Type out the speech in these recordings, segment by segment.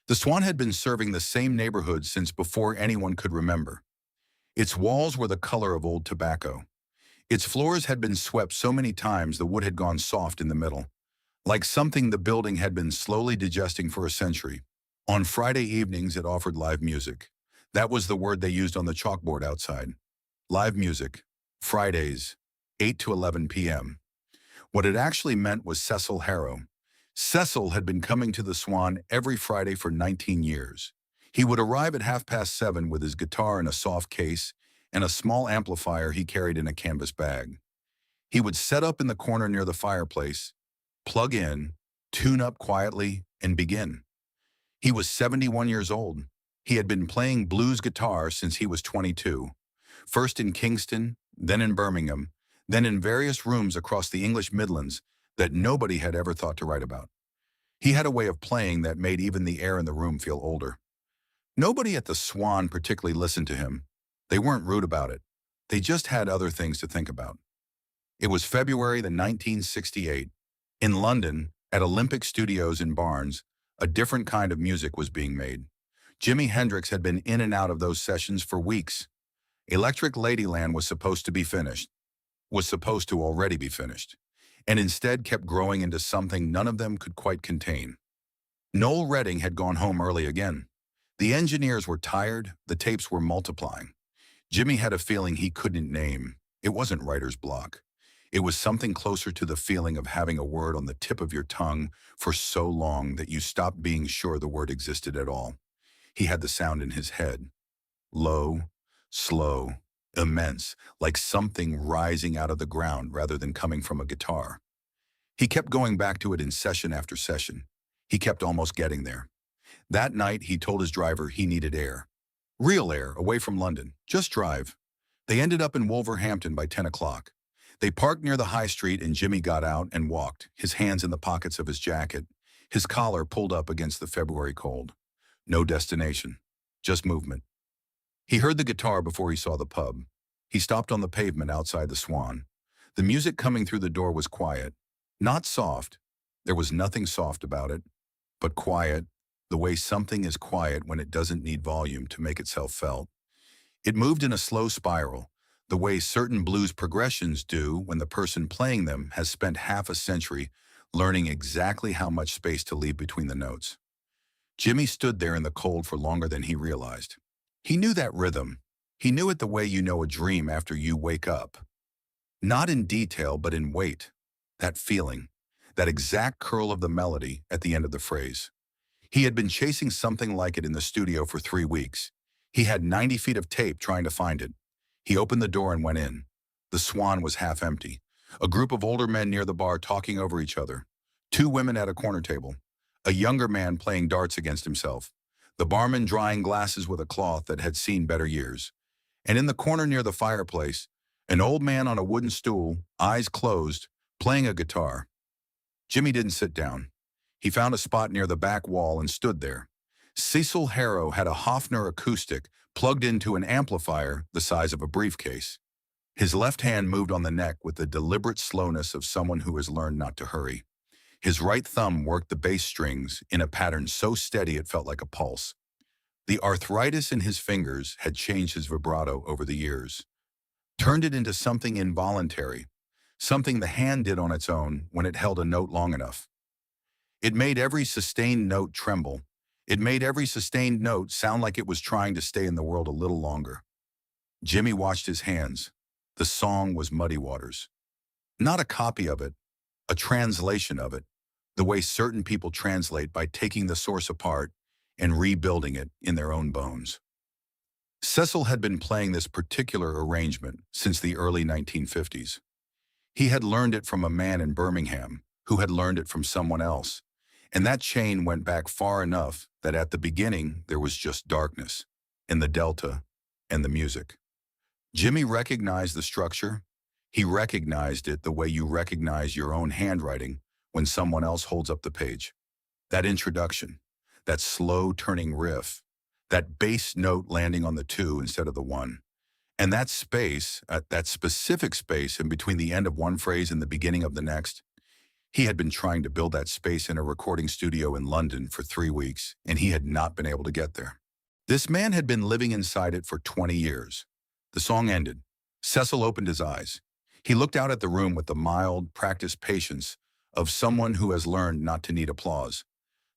The Swan had been serving the same neighborhood since before anyone could remember. Its walls were the color of old tobacco. Its floors had been swept so many times the wood had gone soft in the middle, like something the building had been slowly digesting for a century. On Friday evenings, it offered live music. That was the word they used on the chalkboard outside. Live music. Fridays, 8 to 11 p.m. What it actually meant was Cecil Harrow. Cecil had been coming to the Swan every Friday for 19 years. He would arrive at 7:30 with his guitar in a soft case and a small amplifier he carried in a canvas bag. He would set up in the corner near the fireplace, plug in, tune up quietly, and begin. He was 71 years old. He had been playing blues guitar since he was 22, first in Kingston, then in Birmingham, then in various rooms across the English Midlands that nobody had ever thought to write about. He had a way of playing that made even the air in the room feel older. Nobody at the Swan particularly listened to him. They weren't rude about it. They just had other things to think about. It was February 1968. In London, at Olympic Studios in Barnes, a different kind of music was being made. Jimi Hendrix had been in and out of those sessions for weeks. Electric Ladyland was supposed to be finished, was supposed to already be finished, and instead kept growing into something none of them could quite contain. Noel Redding had gone home early again. The engineers were tired, the tapes were multiplying. Jimmy had a feeling he couldn't name. It wasn't writer's block. It was something closer to the feeling of having a word on the tip of your tongue for so long that you stopped being sure the word existed at all. He had the sound in his head. Low, slow, immense, like something rising out of the ground rather than coming from a guitar. He kept going back to it in session after session. He kept almost getting there. That night, he told his driver he needed air. Real air, away from London. Just drive. They ended up in Wolverhampton by 10 o'clock. They parked near the high street and Jimmy got out and walked, his hands in the pockets of his jacket, his collar pulled up against the February cold. No destination, just movement. He heard the guitar before he saw the pub. He stopped on the pavement outside the Swan. The music coming through the door was quiet. Not soft. There was nothing soft about it, but quiet, the way something is quiet when it doesn't need volume to make itself felt. It moved in a slow spiral, the way certain blues progressions do when the person playing them has spent half a century learning exactly how much space to leave between the notes. Jimmy stood there in the cold for longer than he realized. He knew that rhythm. He knew it the way you know a dream after you wake up. Not in detail, but in weight. That feeling, that exact curl of the melody at the end of the phrase. He had been chasing something like it in the studio for 3 weeks. He had 90 feet of tape trying to find it. He opened the door and went in. The Swan was half empty. A group of older men near the bar talking over each other. 2 women at a corner table. A younger man playing darts against himself. The barman drying glasses with a cloth that had seen better years. And in the corner near the fireplace, an old man on a wooden stool, eyes closed, playing a guitar. Jimmy didn't sit down. He found a spot near the back wall and stood there. Cecil Harrow had a Hofner acoustic plugged into an amplifier the size of a briefcase. His left hand moved on the neck with the deliberate slowness of someone who has learned not to hurry. His right thumb worked the bass strings in a pattern so steady it felt like a pulse. The arthritis in his fingers had changed his vibrato over the years, turned it into something involuntary, something the hand did on its own when it held a note long enough. It made every sustained note tremble. It made every sustained note sound like it was trying to stay in the world a little longer. Jimmy watched his hands. The song was Muddy Waters. Not a copy of it, a translation of it, the way certain people translate by taking the source apart and rebuilding it in their own bones. Cecil had been playing this particular arrangement since the early 1950s. He had learned it from a man in Birmingham who had learned it from someone else, and that chain went back far enough that at the beginning there was just darkness, in the delta, and the music. Jimmy recognized the structure. He recognized it the way you recognize your own handwriting when someone else holds up the page. That introduction, that slow turning riff, that bass note landing on the 2 instead of the 1, and that space, that specific space in between the end of one phrase and the beginning of the next. He had been trying to build that space in a recording studio in London for 3 weeks, and he had not been able to get there. This man had been living inside it for 20 years. The song ended. Cecil opened his eyes. He looked out at the room with the mild, practiced patience of someone who has learned not to need applause.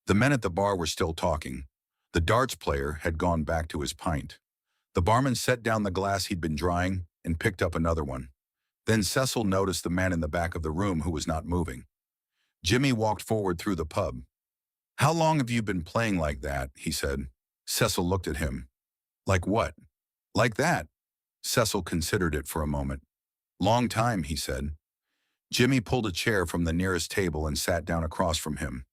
The men at the bar were still talking. The darts player had gone back to his pint. The barman set down the glass he'd been drying and picked up another one. Then Cecil noticed the man in the back of the room who was not moving. Jimmy walked forward through the pub. "How long have you been playing like that?" he said. Cecil looked at him. "Like what?" "Like that." Cecil considered it for a moment. "Long time," he said. Jimmy pulled a chair from the nearest table and sat down across from him.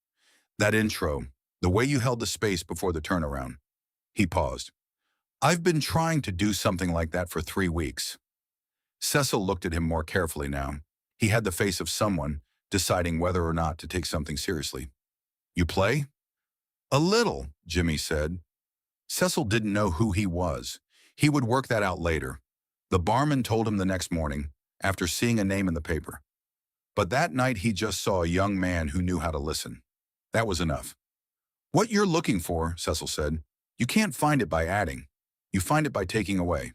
"That intro, the way you held the space before the turnaround." He paused. "I've been trying to do something like that for 3 weeks. Cecil looked at him more carefully now. He had the face of someone deciding whether or not to take something seriously. "You play?" "A little," Jimmy said. Cecil didn't know who he was. He would work that out later. The barman told him the next morning, after seeing a name in the paper. But that night he just saw a young man who knew how to listen. That was enough. "What you're looking for," Cecil said, "you can't find it by adding. You find it by taking away."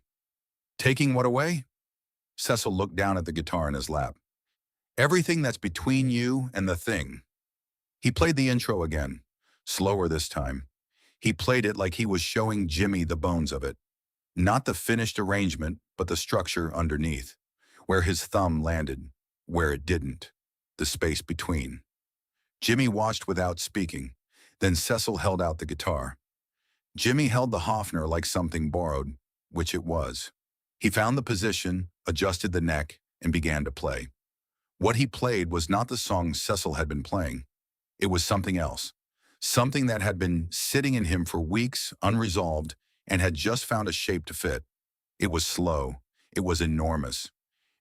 "Taking what away?" Cecil looked down at the guitar in his lap. "Everything that's between you and the thing." He played the intro again, slower this time. He played it like he was showing Jimmy the bones of it. Not the finished arrangement, but the structure underneath. Where his thumb landed, where it didn't. The space between. Jimmy watched without speaking. Then Cecil held out the guitar. Jimmy held the Hofner like something borrowed, which it was. He found the position, adjusted the neck, and began to play. What he played was not the song Cecil had been playing. It was something else. Something that had been sitting in him for weeks, unresolved, and had just found a shape to fit. It was slow. It was enormous.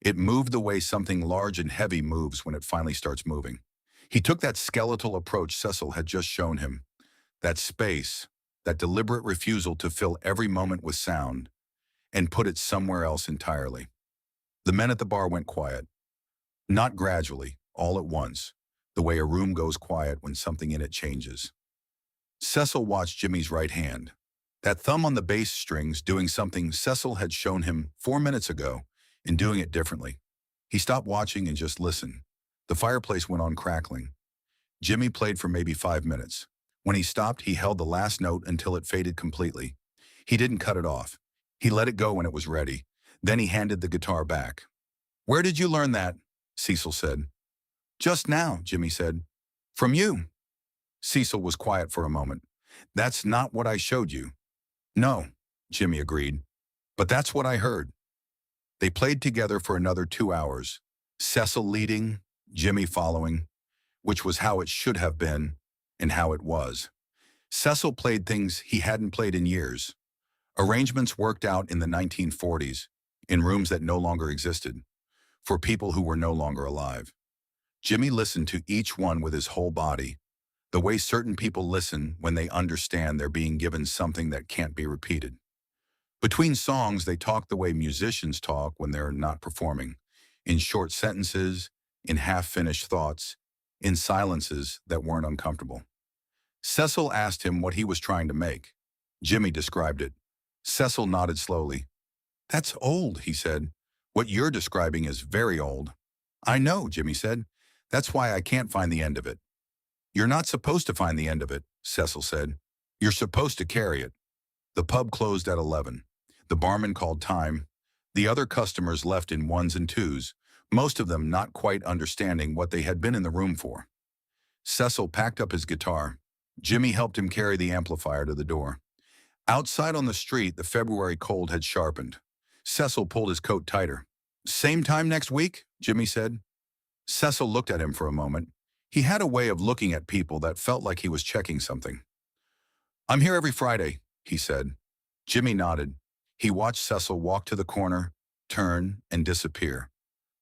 It moved the way something large and heavy moves when it finally starts moving. He took that skeletal approach Cecil had just shown him. That space, that deliberate refusal to fill every moment with sound, and put it somewhere else entirely. The men at the bar went quiet. Not gradually, all at once, the way a room goes quiet when something in it changes. Cecil watched Jimmy's right hand. That thumb on the bass strings doing something Cecil had shown him 4 minutes ago, and doing it differently. He stopped watching and just listened. The fireplace went on crackling. Jimmy played for maybe 5 minutes. When he stopped, he held the last note until it faded completely. He didn't cut it off. He let it go when it was ready. Then he handed the guitar back. "Where did you learn that?" Cecil said. "Just now," Jimmy said. "From you." Cecil was quiet for a moment. "That's not what I showed you." "No," Jimmy agreed. "But that's what I heard." They played together for another 2 hours, Cecil leading, Jimmy following, which was how it should have been and how it was. Cecil played things he hadn't played in years. Arrangements worked out in the 1940s, in rooms that no longer existed, for people who were no longer alive. Jimmy listened to each one with his whole body, the way certain people listen when they understand they're being given something that can't be repeated. Between songs, they talk the way musicians talk when they're not performing, in short sentences, in half-finished thoughts, in silences that weren't uncomfortable. Cecil asked him what he was trying to make. Jimmy described it. Cecil nodded slowly. "That's old," he said. "What you're describing is very old." "I know," Jimmy said. "That's why I can't find the end of it." "You're not supposed to find the end of it," Cecil said. "You're supposed to carry it." The pub closed at 11. The barman called time. The other customers left in ones and twos, most of them not quite understanding what they had been in the room for. Cecil packed up his guitar. Jimmy helped him carry the amplifier to the door. Outside on the street, the February cold had sharpened. Cecil pulled his coat tighter. "Same time next week?" Jimmy said. Cecil looked at him for a moment. He had a way of looking at people that felt like he was checking something. "I'm here every Friday," he said. Jimmy nodded. He watched Cecil walk to the corner, turn, and disappear.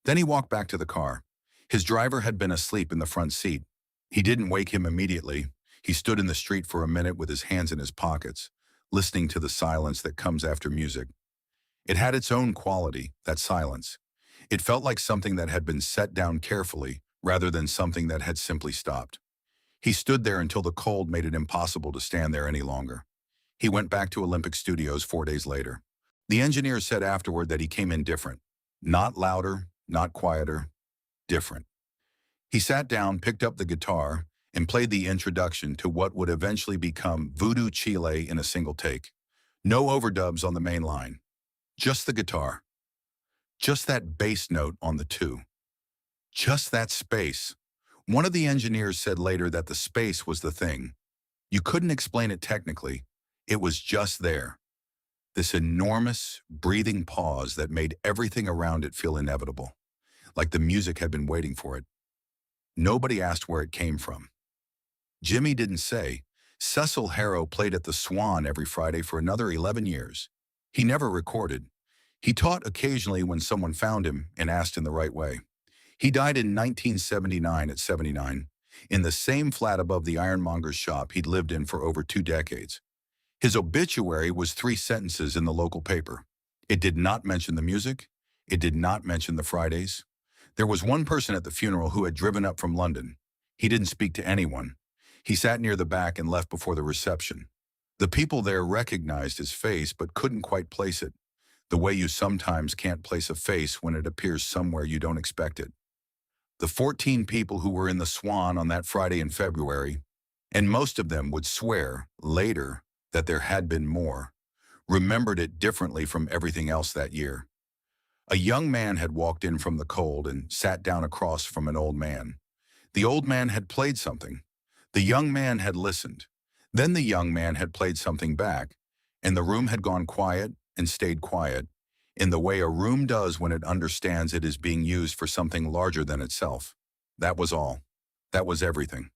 Then he walked back to the car. His driver had been asleep in the front seat. He didn't wake him immediately. He stood in the street for a minute with his hands in his pockets, listening to the silence that comes after music. It had its own quality, that silence. It felt like something that had been set down carefully, rather than something that had simply stopped. He stood there until the cold made it impossible to stand there any longer. He went back to Olympic Studios 4 days later. The engineer said afterward that he came in different. Not louder, not quieter, different. He sat down, picked up the guitar, and played the introduction to what would eventually become Voodoo Chile in a single take. No overdubs on the main line. Just the guitar. Just that bass note on the two. Just that space. One of the engineers said later that the space was the thing. You couldn't explain it technically. It was just there. This enormous, breathing pause that made everything around it feel inevitable, like the music had been waiting for it. Nobody asked where it came from. Jimmy didn't say. Cecil Harrow played at the Swan every Friday for another 11 years. He never recorded. He taught occasionally when someone found him and asked in the right way. He died in 1979 at 79, in the same flat above the ironmonger's shop he'd lived in for over 2 decades. His obituary was 3 sentences in the local paper. It did not mention the music. It did not mention the Fridays. There was one person at the funeral who had driven up from London. He didn't speak to anyone. He sat near the back and left before the reception. The people there recognized his face but couldn't quite place it, the way you sometimes can't place a face when it appears somewhere you don't expect it. The 14 people who were in the Swan on that Friday in February, and most of them would swear later that there had been more, remembered it differently from everything else that year. A young man had walked in from the cold and sat down across from an old man. The old man had played something. The young man had listened. Then the young man had played something back, and the room had gone quiet and stayed quiet, in the way a room does when it understands it is being used for something larger than itself. That was all. That was everything.